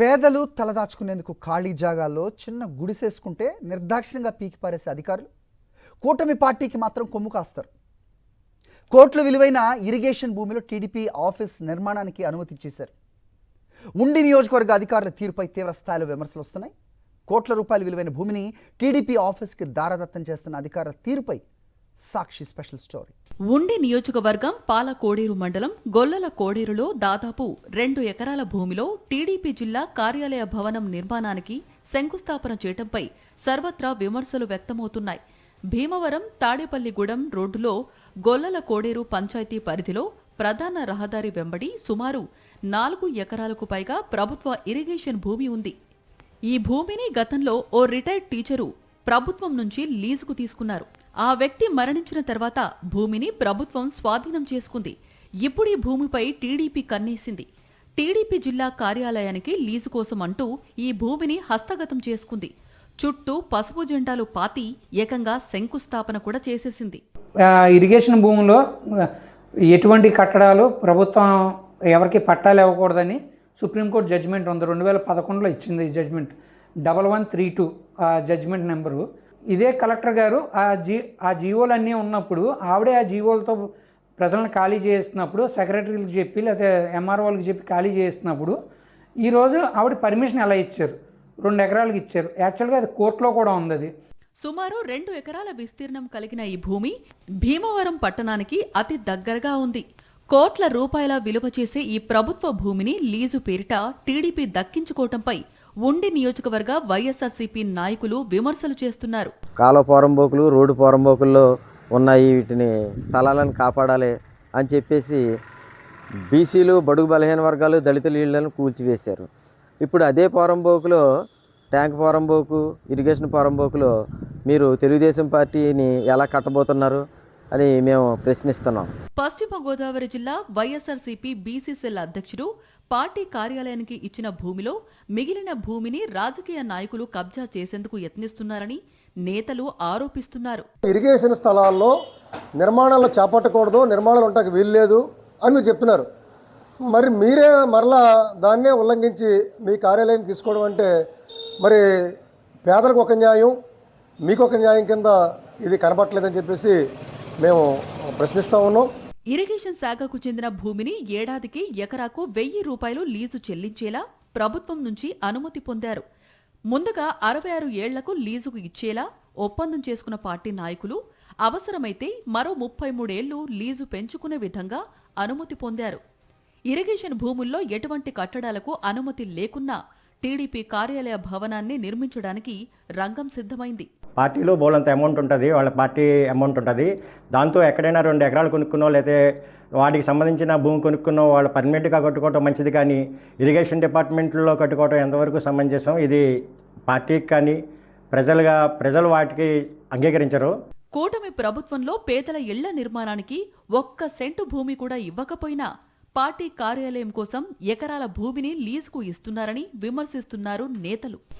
పేదలు తలదాచుకునేందుకు ఖాళీ జాగాల్లో చిన్న గుడిసేసుకుంటే నిర్దాక్షిణ్యంగా పీకిపారేసే అధికారులు కూటమి పార్టీకి మాత్రం కొమ్ము కాస్తారు. కోట్ల విలువైన ఇరిగేషన్ భూమిలో టీడీపీ ఆఫీస్ నిర్మాణానికి అనుమతి ఇచ్చేశారు. ఉండి నియోజకవర్గ అధికారుల తీరుపై తీవ్ర స్థాయిలో విమర్శలు వస్తున్నాయి. కోట్ల రూపాయల విలువైన భూమిని టీడీపీ ఆఫీస్కి దారదత్తం చేస్తున్న అధికారుల తీరుపై సాక్షి స్పెషల్ స్టోరీ. ఉండి నియోజకవర్గం పాలకోడేరు మండలం గొల్లల కోడేరులో దాదాపు 2 ఎకరాల భూమిలో టీడీపీ జిల్లా కార్యాలయ భవనం నిర్మాణానికి శంకుస్థాపన చేయడంపై సర్వత్రా విమర్శలు వ్యక్తమవుతున్నాయి. భీమవరం తాడేపల్లిగూడెం రోడ్డులో గొల్లల కోడేరు పంచాయతీ పరిధిలో ప్రధాన రహదారి వెంబడి సుమారు 4 ఎకరాలకు పైగా ప్రభుత్వ ఇరిగేషన్ భూమి ఉంది. ఈ భూమిని గతంలో ఓ రిటైర్డ్ టీచరు ప్రభుత్వం నుంచి లీజుకు తీసుకున్నారు. ఆ వ్యక్తి మరణించిన తర్వాత భూమిని ప్రభుత్వం స్వాధీనం చేసుకుంది. ఇప్పుడు ఈ భూమిపై టీడీపీ కన్నేసింది. టీడీపీ జిల్లా కార్యాలయానికి లీజు కోసం అంటూ ఈ భూమిని హస్తగతం చేసుకుంది. చుట్టూ పసుపు జెండాలు పాతి ఏకంగా శంకుస్థాపన కూడా చేసేసింది. ఇరిగేషన్ భూమిలో ఎటువంటి కట్టడాలు ప్రభుత్వం ఎవరికి పట్టాలు ఇవ్వకూడదని సుప్రీంకోర్టు జడ్జిమెంట్ ఉంది. 2011లో ఇచ్చింది ఈ జడ్జిమెంట్. 1132 judgement number. ఇదే కలెక్టర్ గారు ఆ జీవోలు అన్నీ ఉన్నప్పుడు ఆవిడే ఆ జీవోలతో ప్రజలను ఖాళీ చేస్తున్నప్పుడు సెక్రటరీలకు చెప్పి లేకపోతే ఎంఆర్ఓలకు చెప్పి ఖాళీ చేస్తున్నప్పుడు ఈరోజు ఆవిడ పర్మిషన్ ఎలా ఇచ్చారు? 2 ఎకరాలకు ఇచ్చారు. యాక్చువల్గా అది కోర్టులో కూడా ఉంది. అది సుమారు 2 ఎకరాల విస్తీర్ణం కలిగిన ఈ భూమి భీమవరం పట్టణానికి అతి దగ్గరగా ఉంది. కోట్ల రూపాయల విలువ చేసే ఈ ప్రభుత్వ భూమిని లీజు పేరిట టీడీపీ దక్కించుకోవటంపై ఉండి నియోజకవర్గ వైఎస్ఆర్సీపీ నాయకులు విమర్శలు చేస్తున్నారు. కాలువ పోరంబోకులు, రోడ్డు పోరంబోకుల్లో ఉన్నాయి, వీటిని స్థలాలను కాపాడాలి అని చెప్పేసి బీసీలు, బడుగు బలహీన వర్గాలు, దళితుల ఇళ్లను కూల్చివేశారు. ఇప్పుడు అదే పోరంబోకులో ట్యాంక్ పోరంబోకు, ఇరిగేషన్ పోరంబోకులో మీరు తెలుగుదేశం పార్టీని ఎలా కట్టబోతున్నారు అని మేము ప్రశ్నిస్తున్నాం. పశ్చిమ గోదావరి జిల్లా వైఎస్ఆర్సీపీ బీసీ సెల్ అధ్యక్షుడు పార్టీ కార్యాలయానికి ఇచ్చిన భూమిలో మిగిలిన భూమిని రాజకీయ నాయకులు కబ్జా చేసేందుకు యత్నిస్తున్నారని నేతలు ఆరోపిస్తున్నారు. ఇరిగేషన్ స్థలాల్లో నిర్మాణాలు చేపట్టకూడదు, నిర్మాణాలు ఉండటానికి వీల్లేదు అని మీరు చెప్తున్నారు. మరి మీరే మరలా దాన్నే ఉల్లంఘించి మీ కార్యాలయానికి తీసుకోవడం అంటే మరి పేదలకు ఒక న్యాయం, మీకు ఒక న్యాయం కింద ఇది కనబట్టలేదని చెప్పేసి మేము ప్రశ్నిస్తూ ఉన్నాం. ఇరిగేషన్ శాఖకు చెందిన భూమిని ఏడాదికి ఎకరాకు 1000 రూపాయలు లీజు చెల్లించేలా ప్రభుత్వం నుంచి అనుమతి పొందారు. ముందుగా 66 ఏళ్లకు లీజుకు ఇచ్చేలా ఒప్పందం చేసుకున్న పార్టీ నాయకులు అవసరమైతే మరో 33 ఏళ్లు లీజు పెంచుకునే విధంగా అనుమతి పొందారు. ఇరిగేషన్ భూముల్లో ఎటువంటి కట్టడాలకు అనుమతి లేకున్నా టీడీపీ కార్యాలయ భవనాన్ని నిర్మించడానికి రంగం సిద్ధమైంది. పార్టీలో బోలంత అమౌంట్ ఉంటుంది, వాళ్ళ పార్టీ అమౌంట్ ఉంటుంది. దాంతో ఎక్కడైనా 2 ఎకరాలు కొనుక్కున్నో లేకపోతే వాటికి సంబంధించిన భూమి కొనుక్కున్నో వాళ్ళు పర్మనెంట్గా కట్టుకోవటం మంచిది, కానీ ఇరిగేషన్ డిపార్ట్మెంట్లో కట్టుకోవటం ఎంతవరకు సమంజసం? ఇది పార్టీకి కానీ ప్రజలు వాటికి అంగీకరించరు. కూటమి ప్రభుత్వంలో పేదల ఇళ్ల నిర్మాణానికి 1 సెంటు భూమి కూడా ఇవ్వకపోయినా పార్టీ కార్యాలయం కోసం ఎకరాల భూమిని లీజుకు ఇస్తున్నారని విమర్శిస్తున్నారు నేతలు.